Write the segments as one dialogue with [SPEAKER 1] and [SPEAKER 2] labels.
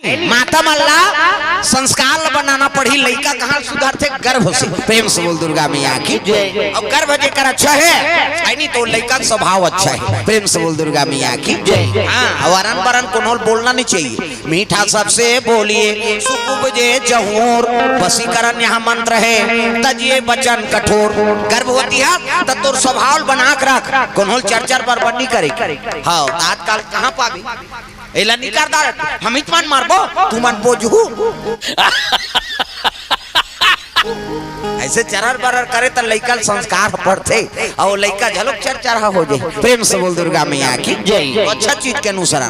[SPEAKER 1] माता मल्ला संस्कार बनाना पड़ी। लड़का कहाँ सुधर थे? गर्भ से। प्रेम से बोल दुर्गा मैया की जय। अब गर्भ जेकर अच्छा है नहीं तो लड़का स्वभाव अच्छा है। प्रेम से बोल दुर्गा मैया की जय। हाँ, वरन वरन कोनो बोलना नहीं चाहिए। मीठा सबसे बोलिए सुख उपजे जहूर, वशीकरण यहाँ मंत्र है तजिए वचन कठोर। गर्भवती है तो तोर स्वभाव बना के रख, कोनो चर्चा पर बनी करे। हाँ, आजकल कहाँ पाबी एला निकार दार हम इतमान मारबो तू मन बोझू ऐसे चरर बरर करे तो लइका संस्कार पढ़ते और लइका झलक चरचरा हो जाए। प्रेम से बोल दुर्गा मैया की जय। अच्छा चीज के अनुसार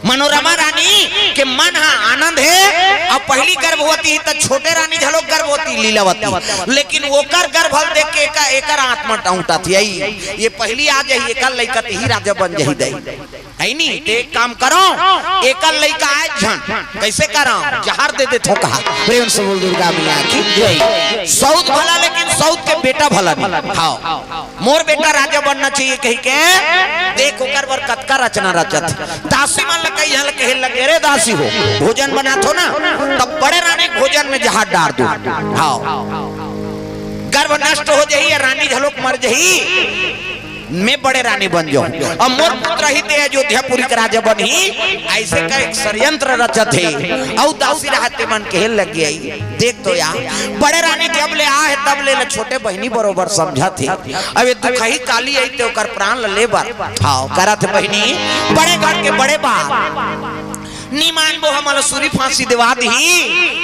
[SPEAKER 1] मनोरमा रानी के मन हा आनंद है। अब पहली गर्भवती है तो छोटे रानी झलक गर्भवती लीलावती, लेकिन ओकर गर्भ देख के एकर आत्मा टाउटा थी। ये पहली आ जाए एकर लइका ही राजा बन जाही दे है नहीं। तो एक काम करो एकर लइका आए झन कैसे करो जहर दे दे थो कहा। प्रेम से बोल दुर्गा मैया की जय। सौत भला लेकिन सौत के बेटा भला नहीं। हाँ, मोर बेटा राजा बनना चाहिए कही के देख ओकर बर कतका रचना रचत। दासी मन कई हल कहे लगे रे दासी हो भोजन बना थो ना तब बड़े रानी भोजन में जहाज डाल दो। हाँ, गर्भ नष्ट हो जाही रानी झलोक मर जाही मैं बड़े रानी बन जाऊं। अब मोर पुत्र ही ते अयोध्यापुरी के राजा बनी ऐसे का एक षड्यंत्र रचत है। और दासी रहते मन के लग गई। देख तो यार बड़े रानी जब ले आ है तब ले छोटे बहनी बरोबर समझा थे। अब दुख ही काली आई तो कर प्राण ले बार। हाँ, करा थे बहनी बड़े घर के बड़े बाप निमान वो हमारा सूरी फांसी दिवा दी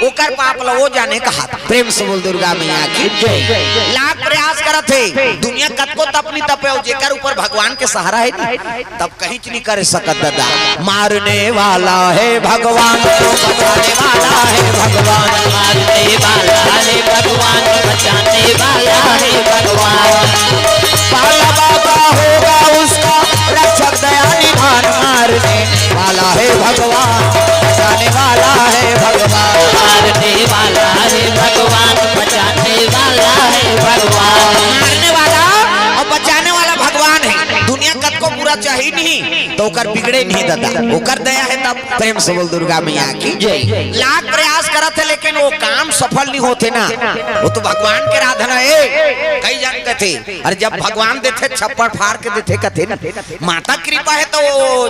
[SPEAKER 1] ओकर पाप ला वो जाने कहा। प्रेम से बोल दुर्गा मैया की जय। लाख प्रयास करत है दुनिया कतको तपनी तपे और जेकर ऊपर भगवान के सहारा है नहीं तब कहीं नहीं करे सकत दादा। मारने वाला है भगवान बचाने वाला है भगवान, मारने वाला है भगवान बचाने वाला है भगवान। पाला बाबा होगा उसका रक्षक दया निधान, मारने वाला है भगवान बचाने वाला है भगवान, मारने वाला है भगवान बचाने वाला है भगवान। मारने वाला और बचाने वाला भगवान है। दुनिया कद को बुरा चाहिए नहीं तो ओकर बिगड़े नहीं दादा, ओकर दया है तब। प्रेम से बोल दुर्गा मैया की जय। लाख प्रयास करत है लेकिन वो काम सफल नहीं होते ना। वो तो भगवान के राधना है। कई जन कहते अरे जब भगवान देते छप्पड़ फाड़ के देते कहते ना माता कृपा है तो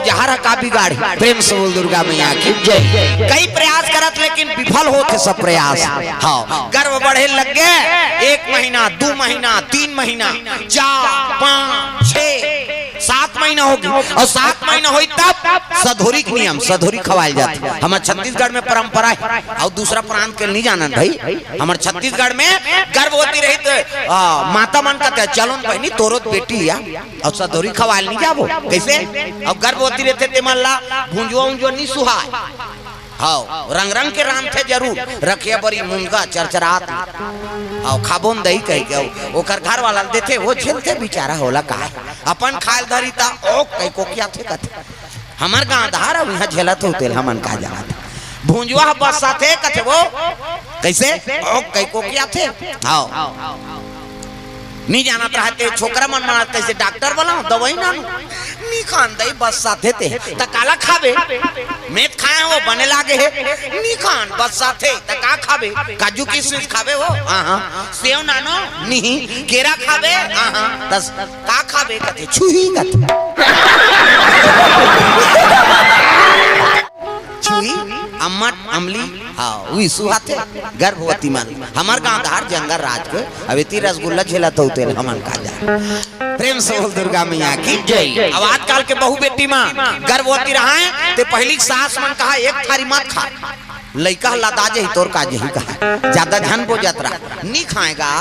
[SPEAKER 1] जहर का बिगाड़ी। प्रेम से बोल दुर्गा मैया की जय। कई प्रयास करत लेकिन विफल होते सब प्रयास। हाँ, गर्भ बढ़े लग गए 1 महीना 2 महीना 3 महीना 4 5 6 7 महीना हो गया और 7 महीना हुई तब सधोरी के नियम सधोरी खवाल जाती। हमारे छत्तीसगढ़ में परंपरा है और दूसरा प्रांत के नहीं जाना भाई। हमारे छत्तीसगढ़ में गर्भवती रही तो माता मन कहते चलो बहनी तोरो बेटी या और सधोरी खवाल नहीं जाबो कैसे। अब गर्भवती रहते ते मल्ला भुंजुआ उंजुआ नहीं सुहाय। हाँ, रंग रंग के राम थे जरूर रखिया बड़ी मुंगा चरचरात और खाबोन दही कह के ओकर घर वाला देते वो झेलते बेचारा होला का अपन खाल धरी ता ओ कई को क्या थे कथे हमार गांव धार अब यहां झेलत होते हमन का जाना भुंजुआ बस साथे कथे वो कैसे ओ कई को क्या थे। हाँ, नहीं जाना रहते छोकरा मन मानत कैसे डॉक्टर बोला दवाई ना नहीं खान दई बस साथे थे त काला खाबे मेथ खाए वो बने लागे है नहीं खान बस साथे त का खाबे काजू किशमिश खाबे वो हां सेव नानो नहीं केरा खाबे हां दस का खाबे कते छुही कते छुही अम्मट अमली। हाँ, वही सुहाते गर्भवती मन हमार गांव धार जंगल राज के अवेती रसगुल्ला झेलत होते हमन का जा। प्रेम से बोल दुर्गा मैया की जय। अब आजकल के बहु बेटी मां गर्भवती रहा ते पहली सास मन कहा एक थारी मत खा लइका लदा जही तोर का जही कहा ज्यादा झन बो जतरा नहीं खाएगा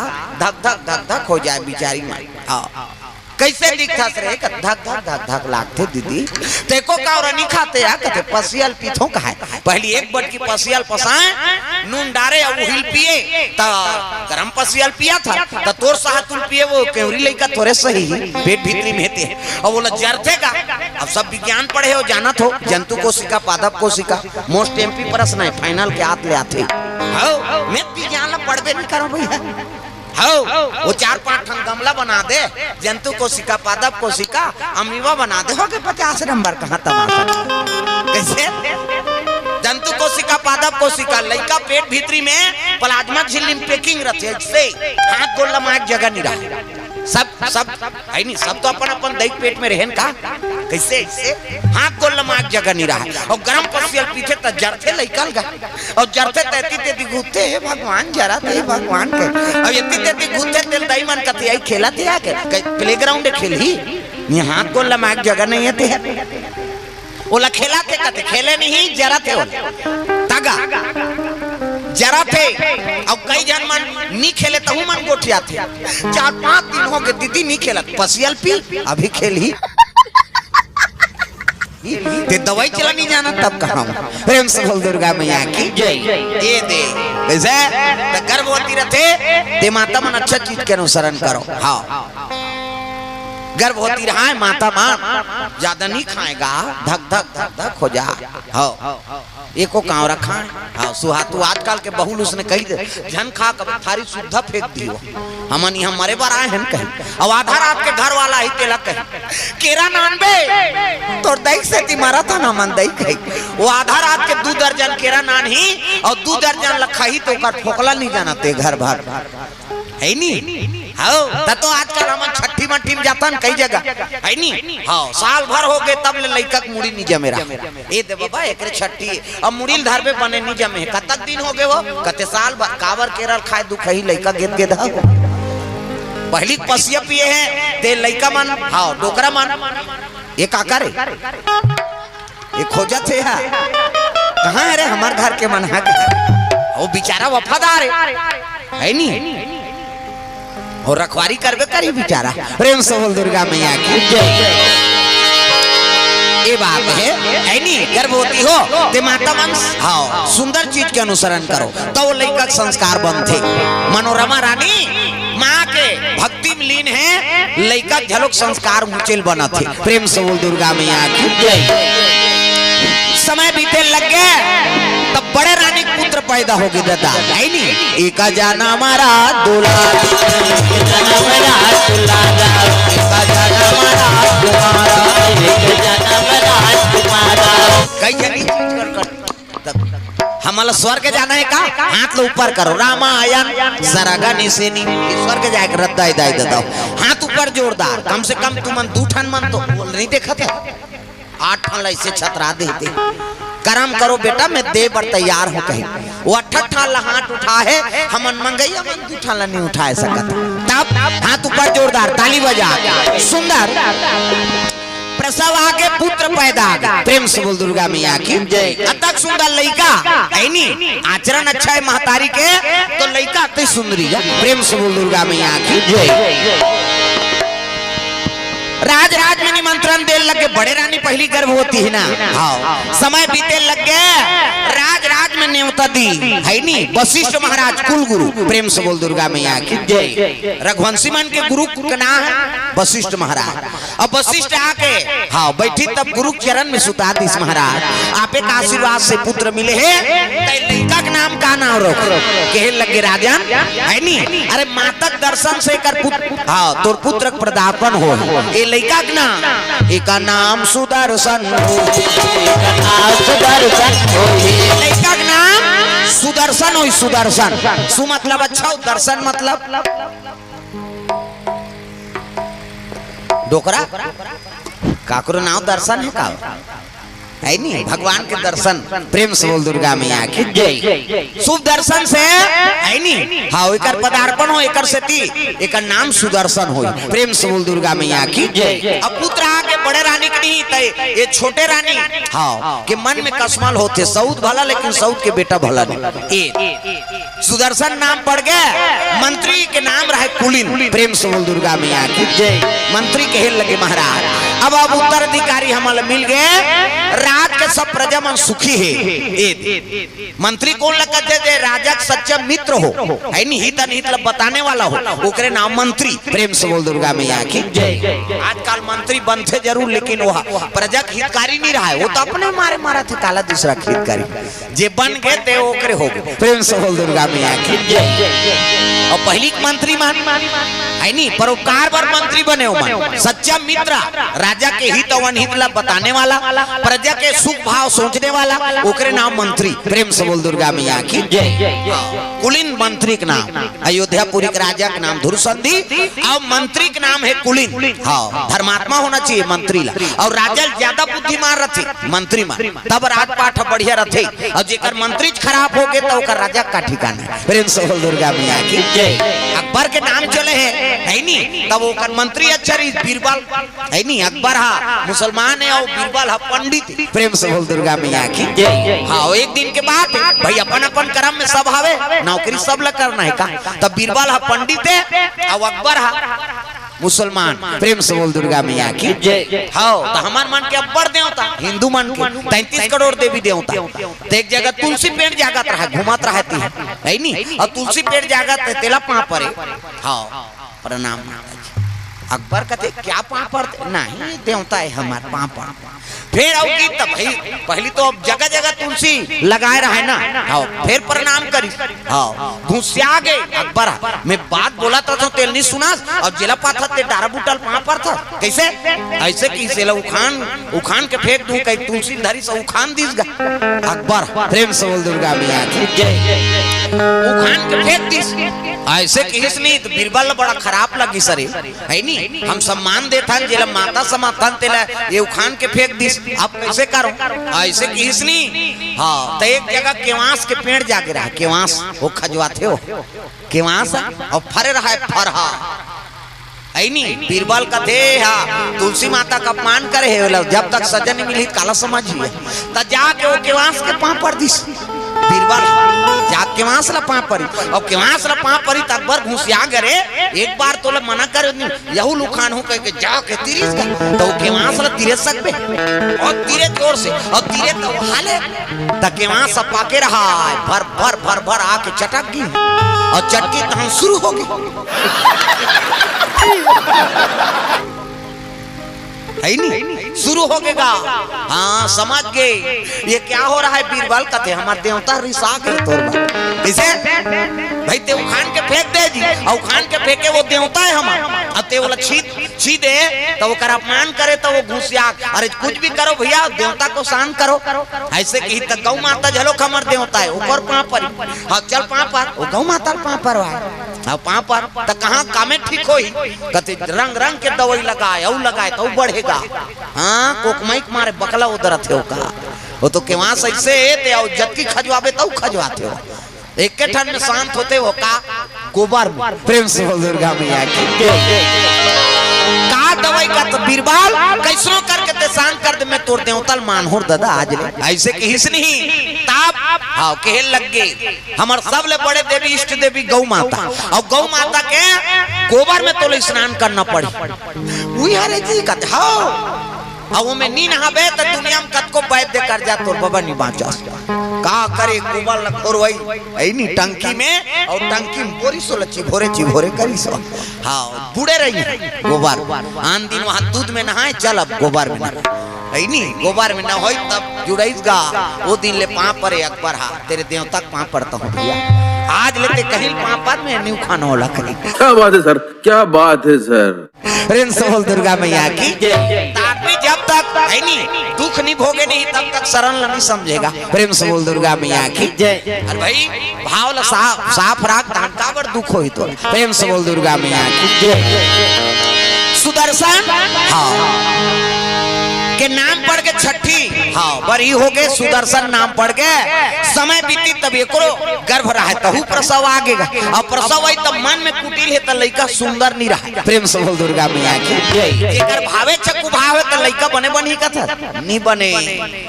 [SPEAKER 1] धक धक धक धक हो जाए बिचारी मां। हाँ, कैसे दिखता रे धक धक धक धक लागते दीदी तेको का और नहीं खाते या कहते पसियल पीथों का है। पहली एक बट की पसियल पसाए नून डारे और हिल पिए त गरम पसियल पिया था त तोर साहतुल पिए वो केवरी लइका तोरे सही पेट भीतरी में हेते और वो जरते का। अब सब विज्ञान पढ़े हो जाना तो जंतु कोशिका पादप कोशिका मोस्ट एमपी प्रश्न है फाइनल के हाथ ले आते। हां, मैं विज्ञान ला पढ़बे नहीं करो भैया। हाँ, वो 4-5 ठन गमला बना दे जंतु कोशिका पादप कोशिका अमीबा बना दे हो गए 50 नंबर कहाँ तमाशा कैसे। जंतु मानव कोशिका लइका पेट भीतरी में प्लाज्मा झिल्ली पैकिंग रहते से हाथ गोड़ लमाक जगह नहीं रहा सब है नहीं सब तो अपन दैक पेट में रहन का कैसे ऐसे हाथ गोड़ लमाक जगह नहीं रहा और गरम पसियल पीछे त जरते लइकल गा और जरते तेती तेती घुते हे भगवान जरा ते भगवान के अब इतनी तेती घुते तेल दई मन कथि आई खेला थे आके प्लेग्राउंड खेली ये हाथ गोड़ लमाक जगह नहीं है ओला खेला थे कते खेले नहीं जरा थे तगा जरा थे अब कई जन मन नहीं खेले तो मन गोठिया थे 4-5 दिन हो गए दीदी नहीं खेला पसियल पी अभी खेली ते दवाई चला नहीं जाना तब कहा प्रेम से बोल दुर्गा मैया की जय ये दे कैसे तो गर्भवती रहते ते माता मन अच्छा चीज के अनुसरण करो हाँ गर्भवती रहा है माता मां ज्यादा नहीं खाएगा धक धक धक धक हो जा हाँ एको कांव रखा हाँ सुहातु आजकल के बहुल उसने कही जन खा कभी थारी शुद्धा फेंक दियो हमन यहाँ मरे बार आए हैं कहीं अब आधा रात के घर वाला ही तेला कही केरा नान बे तो दही से ती मारा था ना मन दही कही वो आधा रात के 2 दर्जन केरा नान ही और 2 दर्जन लखा ही तो कर ठोकला नहीं जाना ते घर भर है नहीं हाँ तो आजकल हम छठी मट्ठी में जाता कई जगह है नहीं हाँ साल भर हो गए तब ले लइका मुड़ी नहीं जमे रहा ए दे बाबा एक छठी अब मुड़ी धर पे बने नहीं जमे कतक दिन हो गए वो कते साल भर कावर केरल खाए दुखही लइका गेद गेद पहली पसिया पिए है ते लइका मन हाँ डोकरा मन ये का करे ये खोजा थे कहाँ है रे हमार घर के मन है वो बेचारा वफादार है नहीं और रखवारी करबे करी बेचारा प्रेम से बोल दुर्गा मैया की ये बात है नहीं गर्भवती हो ते माता मन हाँ सुंदर चीज के अनुसरण करो तो वो लइका संस्कार बनते मनोरमा रानी माँ के भक्ति में लीन है लइका झलक संस्कार मुचेल बना थे प्रेम से बोल दुर्गा मैया की समय बीते लग गए तब बड़े रानी पुत्र पैदा हो गए दादा है नहीं एक जाना हमारा दुलारा एक जाना हमारा कई हमारा स्वर्ग जाना है का हाथ लो ऊपर करो रामायण सरागा निसेनी स्वर्ग जाए रद्दाई दाई दादा हाथ ऊपर जोरदार कम से कम तुम 2 ठन मन तो नहीं देखा था 8 ठन ऐसे छतरा देते कर्म करो बेटा मैं दे पर तैयार हूँ कहीं वो 8 ठन हाथ उठा है हमन मंगई हमन 2 ठन नहीं उठा सकत तब हाथ ऊपर जोरदार ताली बजा सुंदर प्रसव आगे पुत्र पैदा प्रेम से बोल दुर्गा मैया की जय अतक सुंदर लइका है नी आचरण अच्छा है महतारी के तो लइका अति सुंदरी है प्रेम से बोल दुर्गा मैया की जय राज राज में निमंत्रण दे लगे बड़े रानी पहली गर्भवती है ना हाँ समय बीते लग गए राज राज में न्योता दी है नी वशिष्ठ महाराज कुल गुरु प्रेम से बोल दुर्गा मैया की जय रघुवंशी मन के गुरु का नाम है वशिष्ठ महाराज अब वशिष्ठ आके हाँ बैठी तब गुरु चरण में सुता दी महाराज आपे का आशीर्वाद से पुत्र मिले है लड़का का नाम का नाम रख कहे लगे राजन है नी अरे मातक दर्शन से कर पुत्र हाँ तोर पुत्र प्रदापन हो लइका के नाम एक नाम सुदर्शन लइका के नाम सुदर्शन हो सुदर्शन सु मतलब अच्छा दर्शन मतलब डोकरा काकरो नाम दर्शन है का है नहीं भगवान के दर्शन प्रेम से बोल दुर्गा मैया की जय शुभ दर्शन से है नहीं हाँ एकर पदार्पण हो एकर सेती एकर नाम सुदर्शन हो प्रेम से बोल दुर्गा मैया की जय अब पुत्र आके बड़े रानी के नहीं तय ये छोटे रानी हाँ के मन में कसमल होते सऊद भला लेकिन सऊद के बेटा भला नहीं सुदर्शन नाम पड़ गए मंत्री के नाम रहे कुलीन प्रेम से बोल दुर्गा मैया की जय मंत्री कहे लगे महाराज अब उत्तराधिकारी हमारे मिल गए राज के सब प्रजा मन सुखी है मंत्री कौन लगा दे राजा का सच्चा मित्र हो है नहीं हित अनहित बताने वाला हो ओकरे नाम मंत्री प्रेम से बोल दुर्गा मैया की जय आजकल मंत्री बनते जरूर लेकिन वो प्रजा का हितकारी नहीं रहा है वो तो अपने मारे मारा थे काला दूसरा हितकारी जे बन गए थे ओकरे हो गए प्रेम से बोल दुर्गा मैया की जय और पहली मंत्री मान है नहीं परोपकार पर मंत्री बने हो मन सच्चा मित्र राजा के हित अनहित बताने वाला प्रजा के सुख भाव सोचने वाला ओकरे नाम मंत्री। प्रेम से बोल दुर्गा मैया की जय। कुलीन मंत्री के नाम, अयोध्यापुरी के राजा का नाम धुरसंधि और मंत्री का नाम है कुलीन। हाँ, धर्मात्मा होना चाहिए मंत्री ला, और राजा ज्यादा बुद्धिमान रथे मंत्री मान, तब राजपाट बढ़िया रथे, और जेकर मंत्री खराब हो गए तो ओकर राजा का ठिकाना। प्रेम से बोल दुर्गा मैया की जय। अकबर के नाम चले है नी, तब ओकर मंत्री अच्छा रही बीरबल है नी। अकबर हा मुसलमान है और बीरबल हा पंडित। प्रेम से बोल दुर्गा मैया की जय। हाँ, एक दिन के बाद भाई अपन अपन कर्म में सब हवे, नौकरी सब ला करना है का, तब बीरबल हा पंडित है और अकबर हा मुसलमान। प्रेम से बोल दुर्गा मैया की जय। हाँ, तो हमार मन के अब्बर देवता हिंदू मन के 33 करोड़ देवी देवता। तो एक जगह तुलसी पेड़ जागत रहा, घुमात रहती है नी, और तुलसी पेड़ जागत है तेला पाँ परे। हाँ, प्रणाम। अकबर कहते क्या पाँ पड़ते? नहीं, देवता है हमारे पाँ पड़। फिर आओ की तब भाई पहली तो अब जगह जगह तुलसी लगाए रहा है ना। हाँ, फिर प्रणाम करी। हाँ, घुसिया गए अकबर। मैं बात बोला था तो तेल नहीं सुना, और जिला पाथा ते डारा बुटल पाँ पर था। कैसे? ऐसे कि सेला उखान के फेंक दूं, कहीं तुलसी धरी से उखान दीसगा अकबर। प्रेम से बोल दुर्गा मैया की जय। उखान के फेंक दीस ऐसे कि इसने तो बीरबल बड़ा खराब लगी सरे है नी। हम सम्मान देता जिला माता समातन तेला ये उखान के फेंक दीस, आप कैसे करो? ऐसे कि इसने हाँ, तो एक जगह केवास के पेड़ जाके रहा, केवास वो खजवाते हो केवास और फरे रहा है फरहा है नी। बीरबल का थे हाँ, तुलसी माता का अपमान करे है, जब तक सजा नहीं मिली काला समझिए, तब जाके वो केवास के पाँ पर दिस बीरबल जाके केवास ला पाँ परी, और केवास ला पाँ परी तक बर घुसिया गरे। एक बार तो ला मना कर यहू लुखान हो कह के जाके तिरिस का, तो केवास ला तिरे सकबे और तिरे जोर से, और तिरे तो हाले तक केवास सब पाके रहा भर भर भर भर आके चटक गई, और चटकी तहन शुरू हो गई है नी, शुरू हो गएगा। हाँ, समझ गए ये क्या हो रहा है। बीरबल कहते हमारे देवता रिसा गए तोर बात इसे भाई ते उखान के फेंक दे जी, और उखान के फेंके वो देवता है हमारा, अब ते वाला छी दे तो वो कर अपमान करे तो वो घुसिया। अरे कुछ भी करो भैया, देवता को शांत करो। ऐसे कि तक गौ माता झलो हमार देवता है ऊपर पाँ पर। हाँ, चल पाँ पर वो गौ माता पाँ पर है, पाँ पर तो कहाँ कामे ठीक हो ही। कहते रंग रंग के दवाई लगाए और लगाए तो बढ़ेगा। हाँ, कोकमाई मारे बकला उधर थे वो तो के वहां ऐसे ते और जबकि खजवाबे तो खजवाते हो, एक के ठन में शांत होते हो का गोबर में। प्रेम से बोल दुर्गा मैया की का दवाई का तो बीरबल कैसनो करके ते शांत कर दे, मैं तोड़ दे उतल मानहोर दादा आज ले ऐसे कि हिसनी ताप हाँ कहल लग गए। हमार सब ले बड़े देवी इष्ट देवी गौ माता, और गौ माता के गोबर में तो स्नान करना पड़े। वही हरे जी कहते हाँ, अब वो में नी नहाबे तो दुनिया में कतको वैद्य कर जा तोर बाबा नहीं बाँचा का करे गोबर लखोर वही ऐ नी टंकी में, और टंकी में बोरी सो चिभोरे करी सो। हाँ, बूढ़े रही गोबर आन दिन वहाँ दूध में नहाए, चल अब गोबर में है नी, गोबर में न हो तब जुड़ाईगा वो दिन ले पाँ परे अकबर। हाँ, तेरे देव तक पाँ पड़ता हूँ भैया, आज लेते कहीं पाँ पर में न्यू खाना होला करी।
[SPEAKER 2] क्या बात है सर, क्या बात है सर।
[SPEAKER 1] प्रेम से बोल दुर्गा मैया की ताकि जब तक है नी दुख नहीं भोगे नहीं तब तक शरण नहीं समझेगा। प्रेम से बोल दुर्गा मैया की जय। अरे भाई भाव ला साफ राख का बड़ दुख हो तो। प्रेम से बोल दुर्गा मैया की जय। सुदर्शन हाँ के नाम पढ़ के छठी हाँ बरी हो गए, सुदर्शन नाम पढ़ के समय बीती तब एको गर्भ रहा तहु प्रसव आगेगा, और प्रसव आई तब मन में कुटिल है तो लड़का सुंदर नहीं रहा। प्रेम से बोल दुर्गा मैया की जेकर भावे चक्कु भाव है तो लड़का बने बनी का था नहीं बने।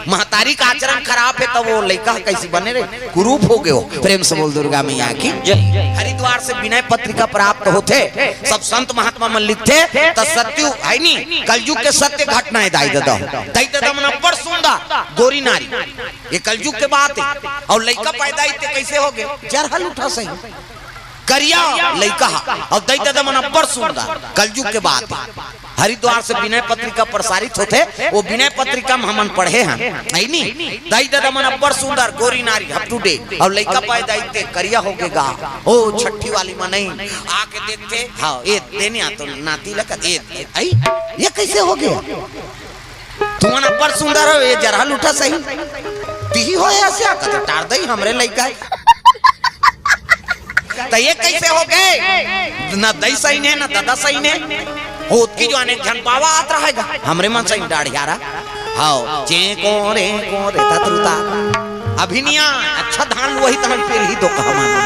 [SPEAKER 1] महतारी का आचरण खराब है तो वो लड़का कैसे बने रे, कुरूप हो गए हो। प्रेम से बोल दुर्गा मैया की जय। हरिद्वार से विनय पत्रिका प्राप्त होते, सब संत महात्मा मन लिखते तो सत्य है नी कलयुग के सत्य घटनाएं दाई दादा बड़ सुंदर गोरी नारी, ये कलयुग के बात है। और लड़का पैदा कैसे हो गए, जरहल उठा सही करिया लड़का, और दैत दमन बड़ सुंदर कलयुग के बात है। हरिद्वार से विनय पत्रिका प्रसारित होते, वो विनय पत्रिका में हमन पढ़े हैं है नी। दैत दमन बड़ सुंदर गोरी नारी अप टू डेट, और लड़का पैदा करिया हो गएगा। ओ छठी वाली में नहीं आके देखते हाँ ये देने तो नाती लगा ये कैसे हो गया। तुमन अब्बर सुंदर हो ये जरा लूटा सही ती हो ऐसे कते टार दई हमरे लइका तो ये कैसे हो गए ना दई सही ने ना दादा सही ने होत की जो अनेक जन पावा आत रहेगा हमरे मन सही दाढ़ियारा हाओ चे को रे तत्रुता अभिनिया अच्छा धान वही तहन फिर ही तो कहा मानो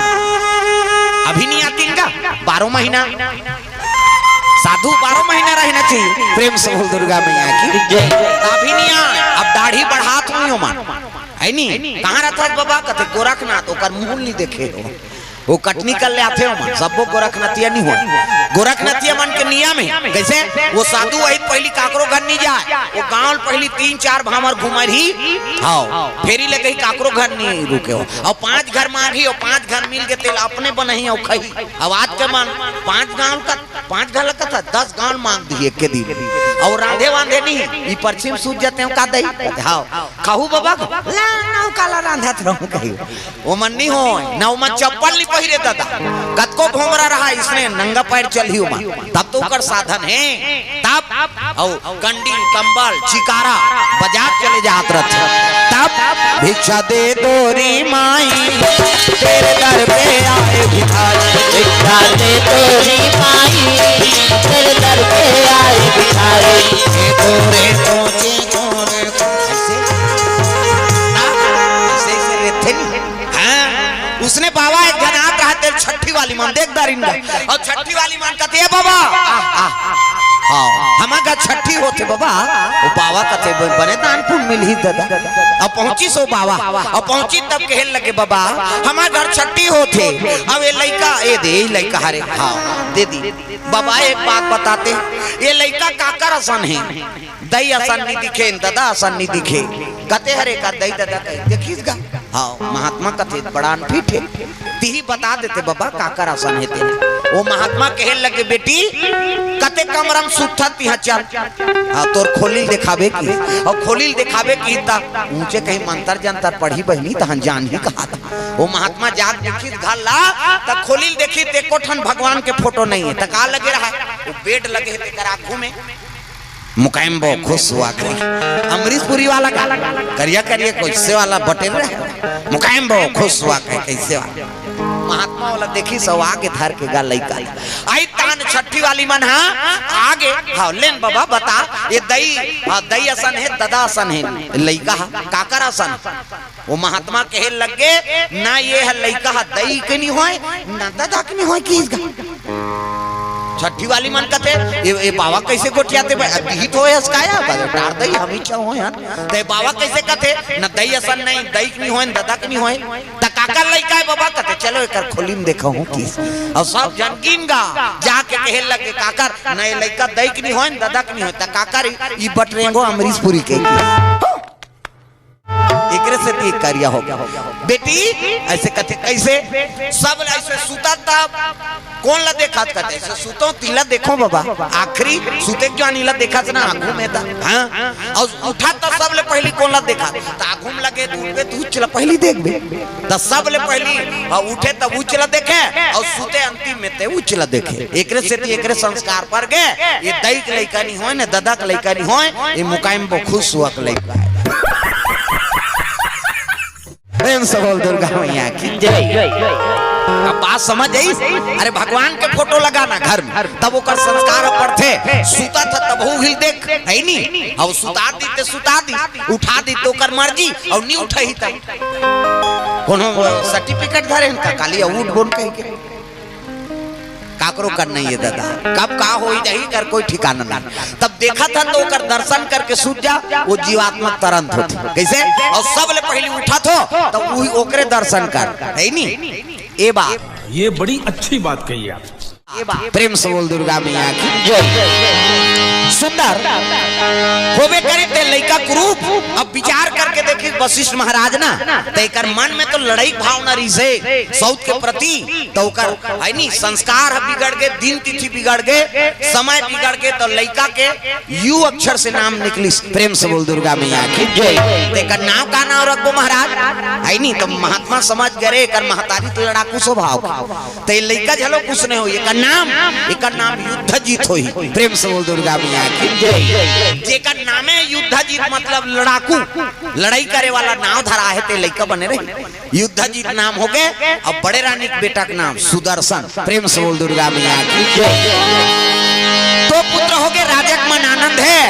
[SPEAKER 1] अभिनिया तिनका 12 महीना साधु 12 महीना रहना चाहिए प्रेम से बोल दुर्गा मैया की अभिनिया अब दाढ़ी बढ़ात नहीं हो मान है नी कहाँ रहता बाबा कथे गोरखनाथ ओकर मुंह नहीं देखे हो वो कटनी कर ले आते हो सबको गोरखनाथिया नहीं हो गोरखनाथिया मन के नियम है कैसे वो साधु वही पहली काकरो घर नहीं जाए वो गांव पहली 3-4 भामर घुमर ही आओ फेरी ले गई काकरो घर नहीं रुके हो और 5 घर मांगी और 5 घर मिल के तेल अपने बनही और खई अब आज के मन 5 घर का था 10 गांव मांग दिए के दिन और रांधे वांधे नहीं ये पश्चिम सूझ जाते हैं का दही हां कहू बाबा ला नाउ काला रांधत रहूं कही वो मन नहीं हो नाउ में चप्पल नहीं पहिरे दादा कतको घोमरा रहा इसने नंगा पैर चल ही उमा तब तो कर साधन है तब और कंडी कंबल चिकारा बाजार चले जात रहते तब भिक्षा दे दोरी माई तेरे दर पे आए भिखारी भिक्षा दे दोरी माई तेरे दर पे आए भिखारी तोरे तोचे तोरे ऐसे रहते नहीं हाँ उसने बाबा एक जनात रहते छठी वाली मान देख दारिन और छठी वाली मान कहते है बाबा हाँ हमारा छठी होते बाबा वो बाबा कहते बने दानपुर मिल ही दादा अब पहुंची सो बाबा अब पहुंची तब कहने लगे बाबा हमारा घर छठी होते अब ये लड़का ये दे लड़का हरे हाँ दे दी बाबा एक बात बताते ये लड़का काकर आसान है दही आसान नहीं दिखे दादा आसान नहीं दिखे कहते हरे का दही दादा देखिएगा हाँ महात्मा कथे बड़ा अनफिट है ती बता देते बाबा काकर आसान है तेरे वो महात्मा कहने लगे बेटी कते कमरम सुथा तिहा चल हाँ तोर खोलिल दिखावे की और खोलिल दिखावे की ता ऊंचे कहीं मंत्र जंतर पढ़ी बहनी तहन जान ही कहा था वो महात्मा जात देखी घर ला तब खोलिल देखी ते कोठन भगवान के फोटो नहीं है तका लगे रहा वो बेड लगे है तेकर आंखों में मुकाइम्बो खुश हुआ करी अमरीशपुरी वाला का करिया करिए कैसे वाला बटेल रहे मुकाइम्बो खुश हुआ कैसे वाला महात्मा वाला देखी सब आगे धर के गा लइका आई तान छठी वाली मन हाँ आगे हाँ लेन बाबा बता ये दही हाँ दही आसन है दादा आसन है लइका काकर आसन वो महात्मा कहे लगे ना ये है लइका दही के नहीं होए ना दादा के नहीं होए किसका छठी वाली मन कहते ये बाबा कैसे गोटियाते अभी तो है इसकाया डार दही हम ही चाहो यार ते बाबा कैसे कहते न दही असन नहीं दही नहीं होए दादा के नहीं होए त काका लइका है बाबा कहते चलो एकर खोली में देखा हूं की और सब जनगिनगा जाके कहे लगे काकर न लइका दही के नहीं होए दादा के नहीं होए त काकर ई बटरेंगो अमरीशपुरी के एकरे से ती करिया हो गया बेटी ऐसे कहते कैसे सब ऐसे सुता तब कौन ला देखा कहते ऐसे सुतो तीला देखो बाबा आखिरी सुते क्यों नीला देखा ना आंखों में था हां और उठा तो सब ले पहली कौन ला देखा तो आंखों में लगे दूर पे तू चला पहली देख बे तो सब ले पहली और उठे तब उचला देखे और सुते अंतिम में ते उचला देखे एकरे से ती एकरे संस्कार पर गए ये दही के लइका नहीं होए ने दादा के लइका नहीं होए ये मुकाम बो खुश हुआ के लइका प्रेम से बोल दुर्गा मैया की जय अब बात समझ आई अरे भगवान के फोटो लगाना घर में तब वो कर संस्कार पर थे सुता था तब वो हिल देख है नहीं अब सुता दी ते सुता दी उठा दी तो कर मर्जी और नहीं उठा ही तब कोनो सर्टिफिकेट धरे इनका काली उठ बोन कह के काकरो कर नहीं है दादा कब का होई नहीं कर कोई ठिकाना नहीं तब देखा था तो कर दर्शन करके सूझ जा वो जीवात्मा तुरंत होती कैसे और सब ले पहले उठा तो तब वही ओकरे दर्शन कर है नहीं ये बात
[SPEAKER 2] ये बड़ी अच्छी बात कही आप
[SPEAKER 1] प्रेम से बोल दुर्गा मैया की जय सुंदर होबे करे ते लइका कुरूप अब विचार करके देखिए वशिष्ठ महाराज ना तेकर मन में तो लड़ाई भावना रिसे सौत के प्रति तो कर है नहीं संस्कार बिगड़ गए दिन तिथि बिगड़ गए समय बिगड़ गए तो लइका के यू अक्षर से नाम निकली प्रेम से बोल दुर्गा मैया की जय तेकर नाम का नाम रखबो महाराज है नहीं तो महात्मा समझ गए कर महतारी तो लड़ाकू स्वभाव ते लइका झलो कुछ नहीं हो ये नाम युद्ध जीत होई प्रेम से बोल दुर्गा मैया मैया की जय। जेकर नामे युद्धजीत मतलब लड़ाकू, लड़ाई करे वाला नाम धरा है ते लइका बने रहे। युद्धजीत नाम हो गए। अब बड़े रानी के बेटा का नाम सुदर्शन। प्रेम से बोल दुर्गा मैया की जय। तो पुत्र हो गए राजा का मन आनंद है।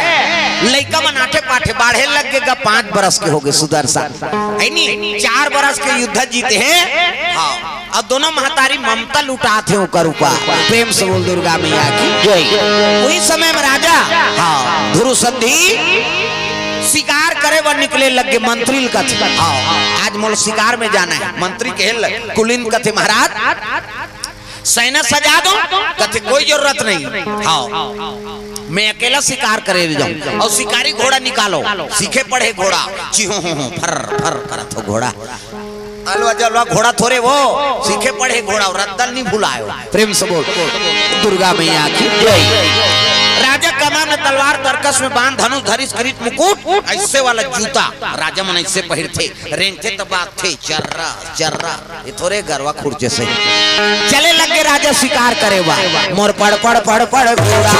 [SPEAKER 1] लइका मन आठे पाठे बाढ़े लग गएगा। 5 बरस के हो गए सुदर्शन, है नी 4 बरस के युद्ध जीते हैं। हाँ, अब दोनों महतारी ममता लुटाते हैं ओकर ऊपर। प्रेम से बोल दुर्गा मैया की जय। वही समय में राजा हाँ धुरुसंधि शिकार करे वर निकले लगे। मंत्री कथे हाँ आज मोल शिकार में जाना है। मंत्री कहे कुलीन कथे महाराज सेना सजा दो। कथे कोई जरूरत नहीं, हाँ मैं अकेला शिकार करे जाऊं। और शिकारी घोड़ा निकालो, सीखे पढ़े घोड़ा चिहो फर फर करत हो घोड़ा। अलवा जलवा घोड़ा थोड़े वो सीखे पढ़े घोड़ा रद्दल नहीं भुलायो। प्रेम से बोल दुर्गा मैया की जय। राजा कमान में तलवार तरकस में बांध धनुष धरिस किरीट मुकुट ऐसे वाला जूता राजा मन ऐसे पहिरथे। रेंगथे तो बात थे चर्रा चर्रा ये थोड़े गरवा खुर्चे से चले लगे। राजा शिकार करे बा मोर पड़ पड़ पड़ पड़ घोड़ा